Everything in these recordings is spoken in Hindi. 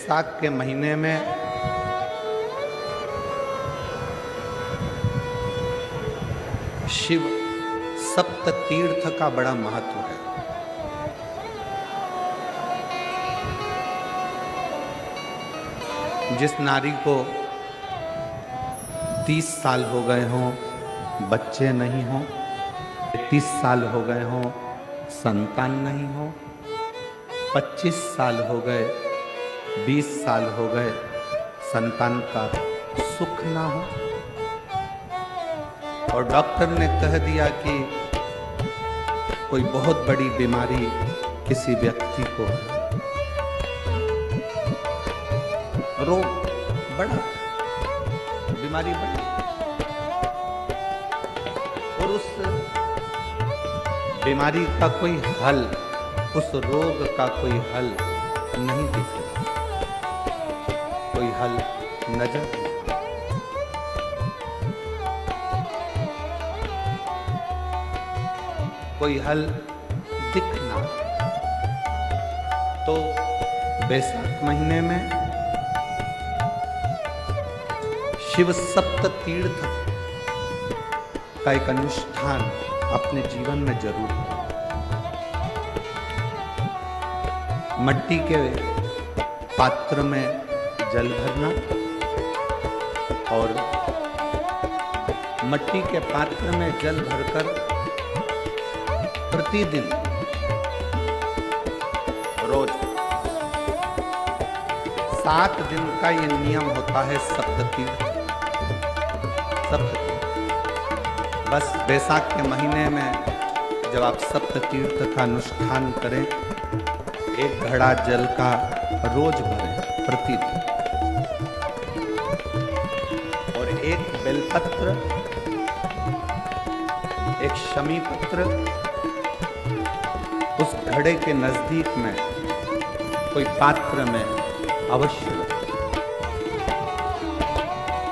बैसाख के महीने में शिव सप्त तीर्थ का बड़ा महत्व है। जिस नारी को 30 साल हो गए हों, बच्चे नहीं हों, 30 साल हो गए हों, संतान नहीं हो, 25 साल हो गए, 20 साल हो गए, संतान का सुख ना हो, और डॉक्टर ने कह दिया कि कोई बहुत बड़ी बीमारी किसी व्यक्ति को है, रोग बड़ा, बीमारी बड़ी, और उस बीमारी का कोई हल, उस रोग का कोई हल नहीं दिख रहा, कोई हल नजर नहीं। कोई हल दिखना। तो बैसाख महीने में शिव सप्त तीर्थ का एक अनुष्ठान अपने जीवन में जरूर हो। मिट्टी के पात्र में जल भरना और मिट्टी के पात्र में जल भरकर प्रतिदिन रोज 7 दिन का ये नियम होता है सप्ततीर्थ। बस बैसाख के महीने में जब आप सप्ततीर्थ का अनुष्ठान करें, 1 घड़ा जल का रोज भरें प्रतिदिन, और 1 बेलपत्र, 1 शमी पत्र उस घड़े के नजदीक में कोई पात्र में अवश्य रखें।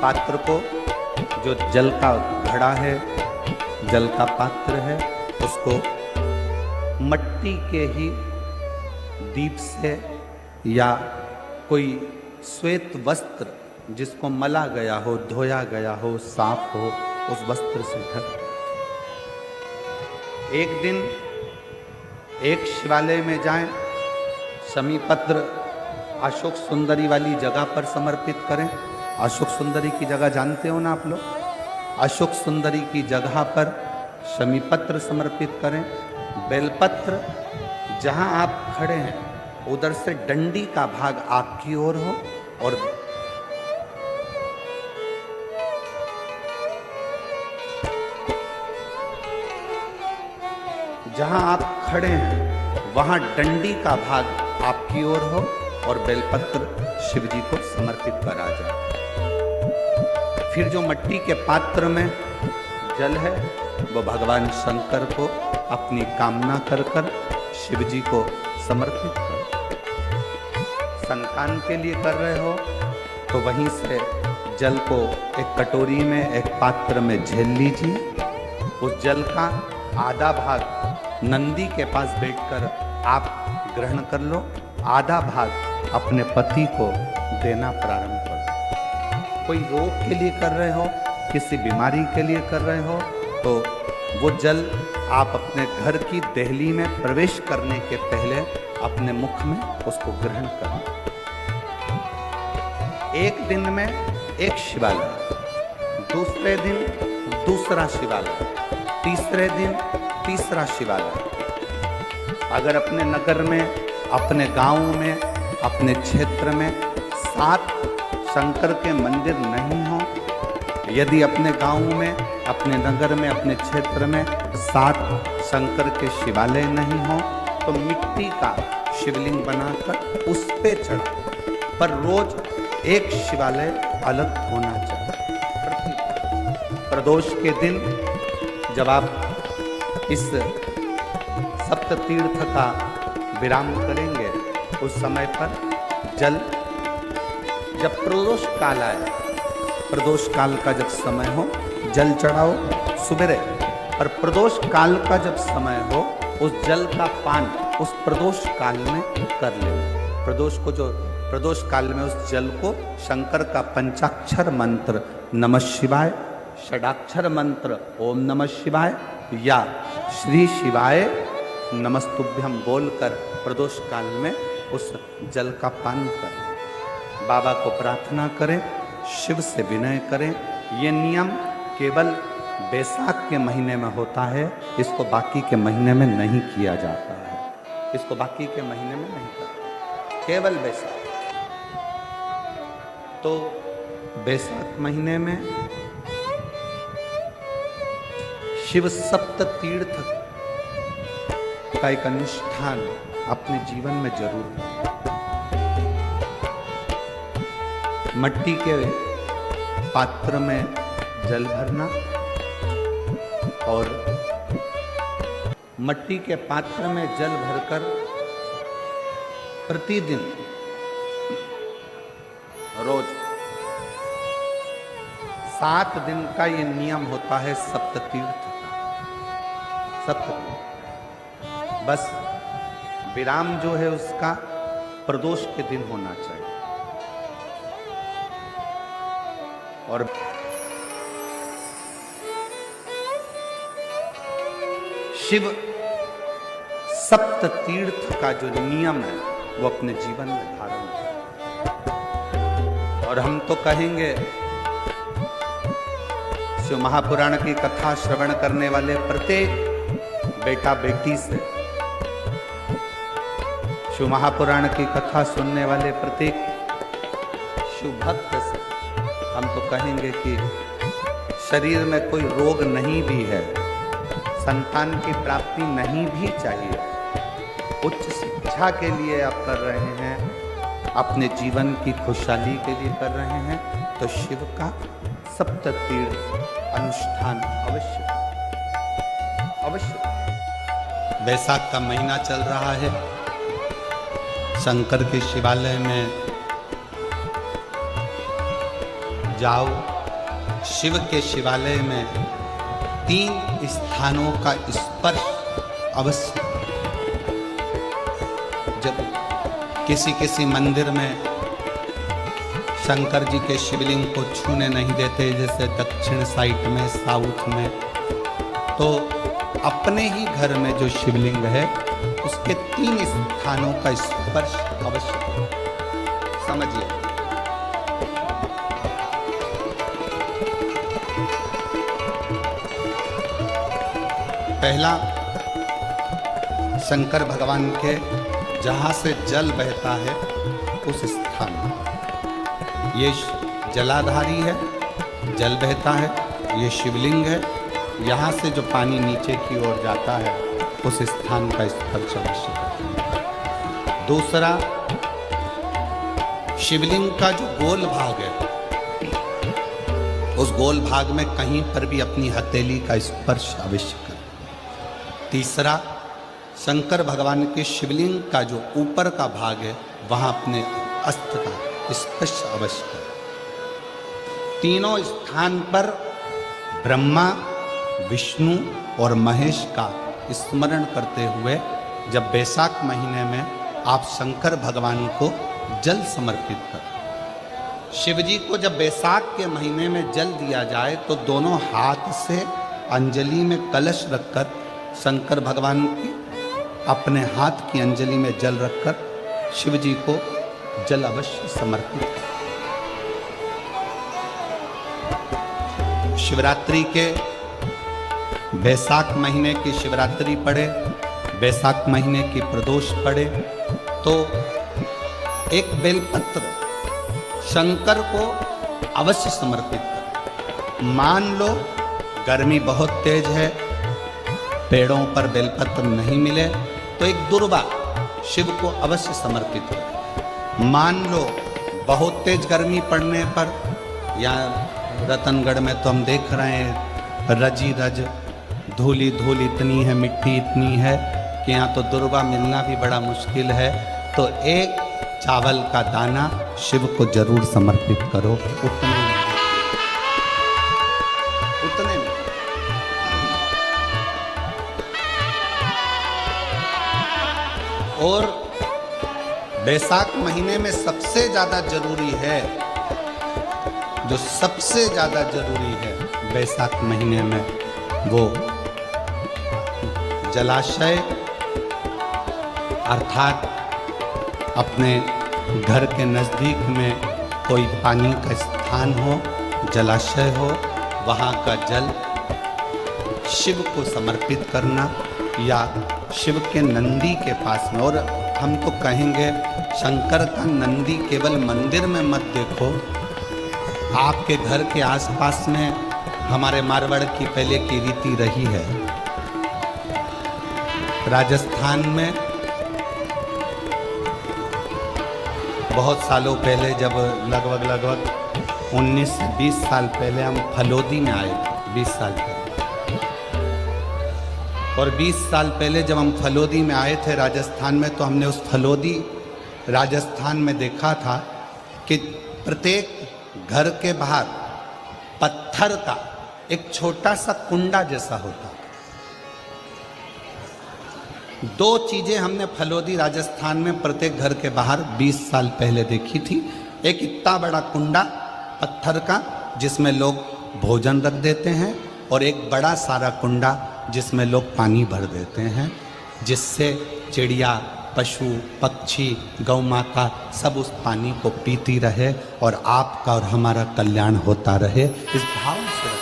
पात्र को, जो जल का घड़ा है, जल का पात्र है, उसको मिट्टी के ही दीप से या कोई श्वेत वस्त्र जिसको मला गया हो, धोया गया हो, साफ हो, उस वस्त्र से ढक। एक दिन एक शिवालय में जाएं, शमी पत्र अशोक सुंदरी वाली जगह पर समर्पित करें। अशोक सुंदरी की जगह जानते हो ना आप लोग? अशोक सुंदरी की जगह पर शमी पत्र समर्पित करें। बेलपत्र जहां आप खड़े हैं उधर से डंडी का भाग आपकी ओर हो, और जहां आप खड़े हैं वहां डंडी का भाग आपकी ओर हो, और बेलपत्र शिव जी को समर्पित करा जाए। फिर जो मिट्टी के पात्र में जल है वो भगवान शंकर को अपनी कामना कर कर शिव जी को समर्पित करो। संतान के लिए कर रहे हो तो वहीं से जल को एक कटोरी में, एक पात्र में झेल लीजिए। उस जल का आधा भाग नंदी के पास बैठकर आप ग्रहण कर लो, आधा भाग अपने पति को देना प्रारंभ करो। कोई रोग के लिए कर रहे हो, किसी बीमारी के लिए कर रहे हो, तो वो जल आप अपने घर की देहली में प्रवेश करने के पहले अपने मुख में उसको ग्रहण करना। एक दिन में एक शिवालय, दूसरे दिन दूसरा शिवालय, तीसरे दिन तीसरा शिवालय। अगर अपने नगर में, अपने गांव में, अपने क्षेत्र में 7 शंकर के मंदिर नहीं हो, यदि अपने गांव में, अपने नगर में, अपने क्षेत्र में 7 शंकर के शिवालय नहीं हो, तो मिट्टी का शिवलिंग बनाकर उस पे चढ़ाओ, पर रोज एक शिवालय अलग होना चाहिए। प्रदोष के दिन जब आप इस सप्त तीर्थ का विराम करेंगे, उस समय पर जल, जब प्रदोष काल आए, प्रदोष काल का जब समय हो, जल चढ़ाओ सुबेरे, और प्रदोष काल का जब समय हो, उस जल का पान उस प्रदोष काल में कर ले। प्रदोष को जो प्रदोष काल में उस जल को शंकर का पंचाक्षर मंत्र नमः शिवाय, षडाक्षर मंत्र ओम नमः शिवाय या श्री शिवाय नमस्तुभ्यम बोलकर प्रदोष काल में उस जल का पान करें। बाबा को प्रार्थना करें, शिव से विनय करें। ये नियम केवल बैसाख के महीने में होता है, इसको बाकी के महीने में नहीं किया जाता है। इसको बाकी के महीने में नहीं करते, केवल बैसाख। तो बैसाख महीने में शिव सप्त तीर्थ का एक अनुष्ठान अपने जीवन में जरूर करें। मिट्टी के पात्र में जल भरना और मिट्टी के पात्र में जल भरकर प्रतिदिन रोज 7 दिन का ये नियम होता है सप्ततीर्थ का। सप्ततीर्थ बस विराम जो है उसका प्रदोष के दिन होना चाहिए। और शिव सप्त तीर्थ का जो नियम है वो अपने जीवन में धारण करें। और हम तो कहेंगे शिव महापुराण की कथा श्रवण करने वाले प्रत्येक बेटा बेटी से, शिव महापुराण की कथा सुनने वाले प्रत्येक शिव भक्त से हम तो कहेंगे कि शरीर में कोई रोग नहीं भी है, संतान की प्राप्ति नहीं भी चाहिए, उच्च शिक्षा के लिए आप कर रहे हैं, अपने जीवन की खुशहाली के लिए कर रहे हैं, तो शिव का सप्त तीर्थ अनुष्ठान अवश्य अवश्य। बैसाख का महीना चल रहा है, शंकर के शिवालय में जाओ। शिव के शिवालय में 3 स्थानों का स्पर्श अवश्य। जब किसी मंदिर में शंकर जी के शिवलिंग को छूने नहीं देते, जैसे दक्षिण साइड में, साउथ में, तो अपने ही घर में जो शिवलिंग है उसके 3 स्थानों का स्पर्श अवश्य समझिए। पहला, शंकर भगवान के जहाँ से जल बहता है उस स्थान में, ये जलाधारी है, जल बहता है, ये शिवलिंग है, यहाँ से जो पानी नीचे की ओर जाता है उस स्थान का स्पर्श अवश्य करें। दूसरा, शिवलिंग का जो गोल भाग है उस गोल भाग में कहीं पर भी अपनी हथेली का स्पर्श अवश्य करें। तीसरा, शंकर भगवान के शिवलिंग का जो ऊपर का भाग है वहाँ अपने अस्त्र का स्पर्श अवश्य करें। तीनों स्थान पर ब्रह्मा, विष्णु और महेश का स्मरण करते हुए जब बैसाख महीने में आप शंकर भगवान को जल समर्पित करें। शिव जी को जब बैसाख के महीने में जल दिया जाए तो दोनों हाथ से अंजलि में कलश रखकर शंकर भगवान की अपने हाथ की अंजलि में जल रखकर शिव जी को जल अवश्य समर्पित करें। शिवरात्रि के बैसाख महीने की शिवरात्रि पड़े, बैसाख महीने की प्रदोष पड़े, तो एक बेलपत्र शंकर को अवश्य समर्पित करें। मान लो गर्मी बहुत तेज है, पेड़ों पर बेलपत्र नहीं मिले, तो एक दुर्वा शिव को अवश्य समर्पित करें। मान लो बहुत तेज गर्मी पड़ने पर, या रतनगढ़ में तो हम देख रहे हैं रजी रज धूली धूल इतनी है, मिट्टी इतनी है कि यहाँ तो दुर्वा मिलना भी बड़ा मुश्किल है, तो एक चावल का दाना शिव को जरूर समर्पित करो। उतने में और बैसाख महीने में सबसे ज्यादा जरूरी है, जो सबसे ज्यादा जरूरी है बैसाख महीने में, वो जलाशय अर्थात अपने घर के नज़दीक में कोई पानी का स्थान हो, जलाशय हो, वहाँ का जल शिव को समर्पित करना, या शिव के नंदी के पास में। और हम तो कहेंगे शंकर का नंदी केवल मंदिर में मत देखो, आपके घर के आसपास में हमारे मारवाड़ की पहले की रीति रही है। राजस्थान में बहुत सालों पहले, जब लगभग 19 से 20 साल पहले हम फलोदी में आए थे, 20 साल पहले। और 20 साल पहले जब हम फलोदी में आए थे राजस्थान में, तो हमने उस फलोदी राजस्थान में देखा था कि प्रत्येक घर के बाहर पत्थर का एक छोटा सा कुंडा जैसा होता। दो चीजें हमने फलोदी राजस्थान में प्रत्येक घर के बाहर 20 साल पहले देखी थी। एक इतना बड़ा कुंडा पत्थर का जिसमें लोग भोजन रख देते हैं, और एक बड़ा सारा कुंडा जिसमें लोग पानी भर देते हैं, जिससे चिड़िया, पशु, पक्षी, गौ माता सब उस पानी को पीती रहे और आपका और हमारा कल्याण होता रहे। इस भाव से